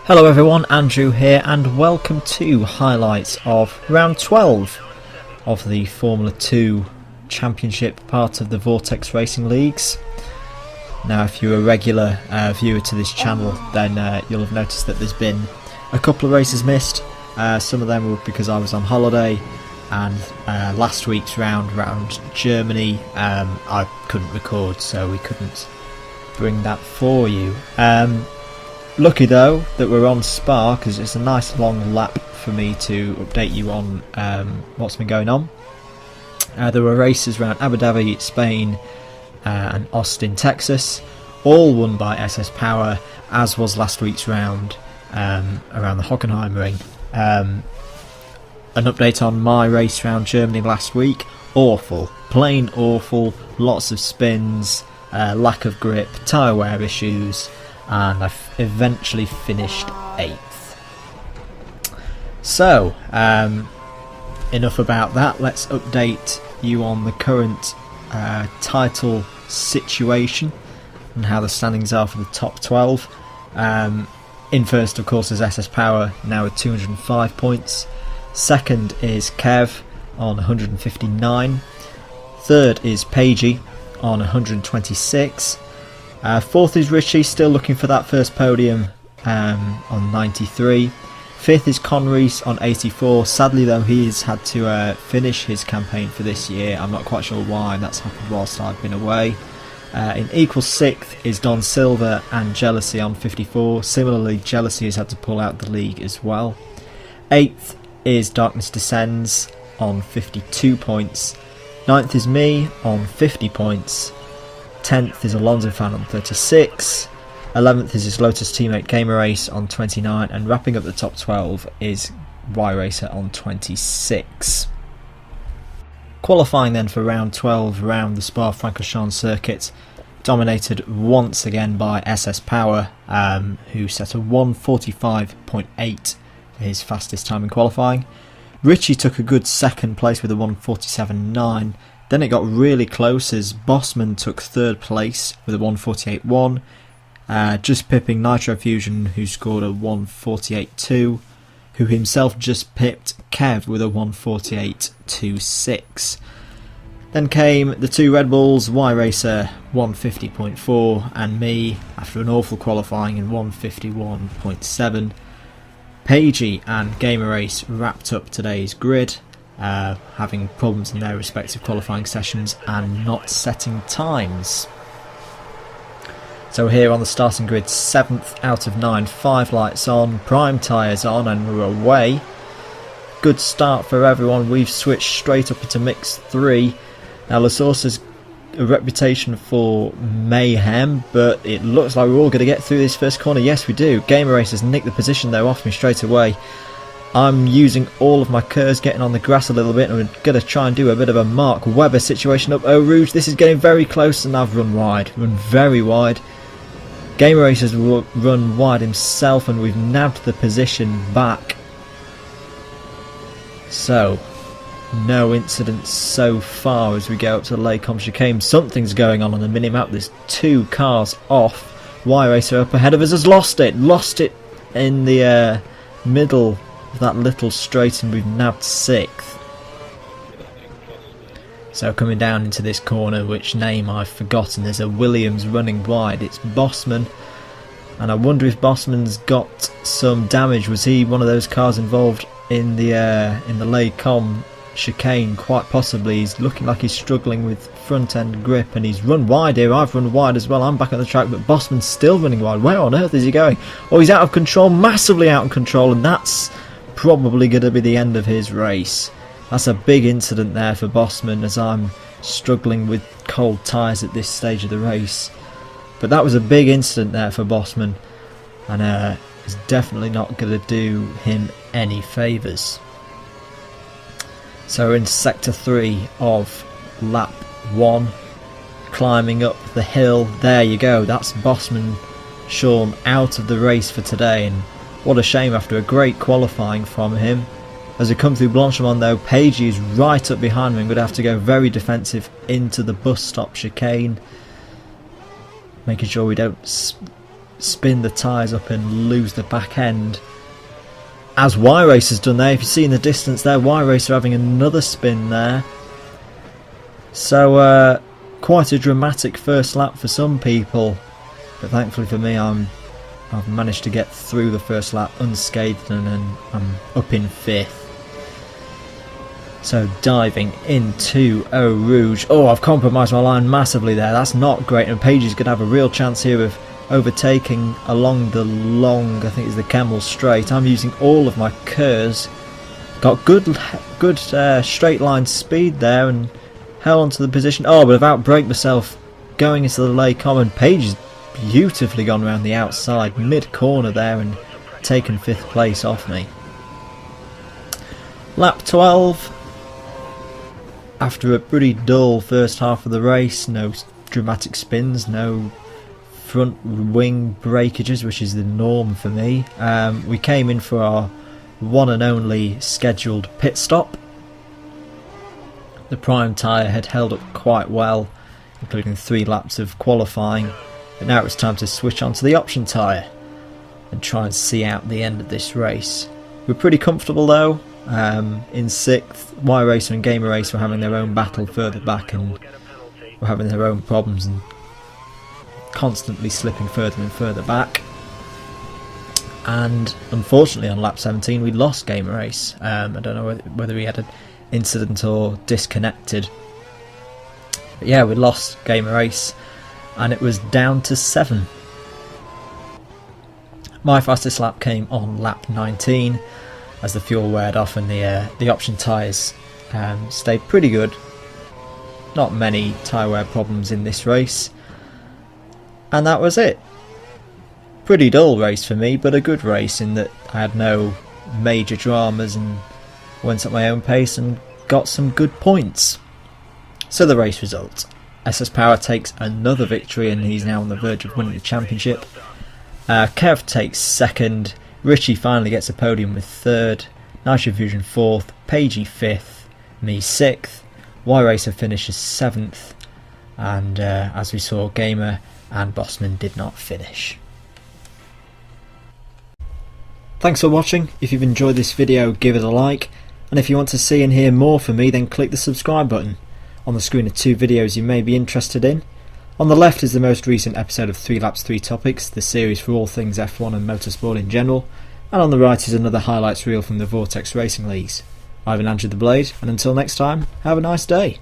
Hello everyone, Andrew here and welcome to highlights of round 12 of the Formula 2 Championship, part of the Vortex Racing Leagues. Now if you're a regular viewer to this channel, then you'll have noticed that there's been a couple of races missed. Some of them were because I was on holiday, and last week's round Germany, I couldn't record, so we couldn't bring that for you. Lucky though that we're on Spa, because it's a nice long lap for me to update you on what's been going on. There were races around Abu Dhabi, Spain and Austin, Texas, all won by SS Power, as was last week's round around the Hockenheim Ring. An update on my race around Germany last week: awful, plain awful, lots of spins, lack of grip, tyre wear issues, and I eventually finished 8th. So, enough about that. Let's update you on the current title situation and how the standings are for the top 12. In first, of course, is SS Power, now with 205 points. Second is Kev on 159. Third is Pagey on 126. Fourth is Richie, still looking for that first podium on 93. Fifth is Conrees on 84. Sadly though, he has had to finish his campaign for this year. I'm not quite sure why that's happened whilst I've been away. In equal sixth is Don Silva and Jealousy on 54. Similarly, Jealousy has had to pull out the league as well. 8th is Darkness Descends on 52 points. 9th is me on 50 points. 10th is Alonso Fan on 36. 11th is his Lotus teammate Gamer Race on 29, and wrapping up the top 12 is Y Racer on 26. Qualifying then for round 12 around the Spa-Francorchamps circuit, dominated once again by SS Power, who set a 1:45.8 for his fastest time in qualifying. Richie took a good second place with a 1:47.9. Then it got really close as Bossman took third place with a 1:48.1, just pipping Nitro Fusion, who scored a 1:48.2, who himself just pipped Kev with a 1:48.26. Then came the two Red Bulls, Y Racer 1:50.4 and me, after an awful qualifying, in 1:51.7. Pagey and Gamer Race wrapped up today's grid, having problems in their respective qualifying sessions and not setting times. So here on the starting grid, 7th out of 9, 5 lights on, prime tyres on, and we're away. Good start for everyone. We've switched straight up into mix 3. Now La Source has a reputation for mayhem, but it looks like we're all going to get through this first corner. Yes, we do. Gamer Race has nicked the position though off me straight away. I'm using all of my curves, getting on the grass a little bit, and we're going to try and do a bit of a Mark Webber situation up Eau Rouge. This is getting very close, and I've run very wide. Gamer Race has run wide himself, and we've nabbed the position back. So, no incidents so far as we go up to the Les Combes chicane. Something's going on the minimap. There's 2 cars off. Y Racer up ahead of us has lost it in the middle of that little straight, and we've nabbed 6th. So coming down into this corner, which name I've forgotten, there's a Williams running wide. It's Bossman, and I wonder if Bossman's got some damage. Was he one of those cars involved in the Les Combes chicane? Quite possibly. He's looking like he's struggling with front end grip, and he's run wide here. I've run wide as well. I'm back on the track, but Bossman's still running wide. Where on earth is he going? Oh, he's out of control, massively out of control, and that's probably going to be the end of his race. That's a big incident there for Bossman, as I'm struggling with cold tyres at this stage of the race. But that was a big incident there for Bossman, and it's definitely not going to do him any favours. So we're in sector 3 of lap 1, climbing up the hill. There you go, that's Bossman Sean out of the race for today, and what a shame after a great qualifying from him. As we come through Blanchemont though, Pagey is right up behind me. I'm going to have to go very defensive into the bus stop chicane, making sure we don't spin the tyres up and lose the back end, as Y-Race has done there. If you see in the distance there, Y-Race are having another spin there. So quite a dramatic first lap for some people, but thankfully for me, I've managed to get through the first lap unscathed, and I'm up in 5th. So diving into Eau Rouge. Oh, I've compromised my line massively there. That's not great, and Paige is going to have a real chance here of overtaking along the long, I think it's the Camel Straight. I'm using all of my Kers. Got good straight line speed there and held onto the position. Oh, but I've outbraked myself going into the Les Commons. Paige has beautifully gone around the outside mid-corner there and taken 5th place off me. Lap 12. After a pretty dull first half of the race, no dramatic spins, no front wing breakages, which is the norm for me. We came in for our one and only scheduled pit stop. The prime tyre had held up quite well, including 3 laps of qualifying, but now it was time to switch onto the option tyre and try and see out the end of this race. We're pretty comfortable though. In 6th, Y-Racer and Gamer Race were having their own battle further back and were having their own problems and constantly slipping further and further back. And unfortunately on lap 17 we lost Gamer Race. I don't know whether he had an incident or disconnected. But yeah, we lost Gamer Race and it was down to 7. My fastest lap came on lap 19 as the fuel weared off and the option tyres stayed pretty good. Not many tyre wear problems in this race. And that was it. Pretty dull race for me, but a good race in that I had no major dramas and went at my own pace and got some good points. So the race results. SS Power takes another victory and he's now on the verge of winning the championship. Kev takes 2nd. Richie finally gets a podium with 3rd. Nitro Fusion 4th. Pagey 5th. Me 6th. Y-Racer finishes 7th. And as we saw, Gamer and Bossman did not finish. Thanks for watching. If you've enjoyed this video, give it a like. And if you want to see and hear more from me, then click the subscribe button. On the screen are 2 videos you may be interested in. On the left is the most recent episode of 3 Laps 3 Topics, the series for all things F1 and motorsport in general, and on the right is another highlights reel from the Vortex Racing Leagues. I've been Andrew the Blade, and until next time, have a nice day.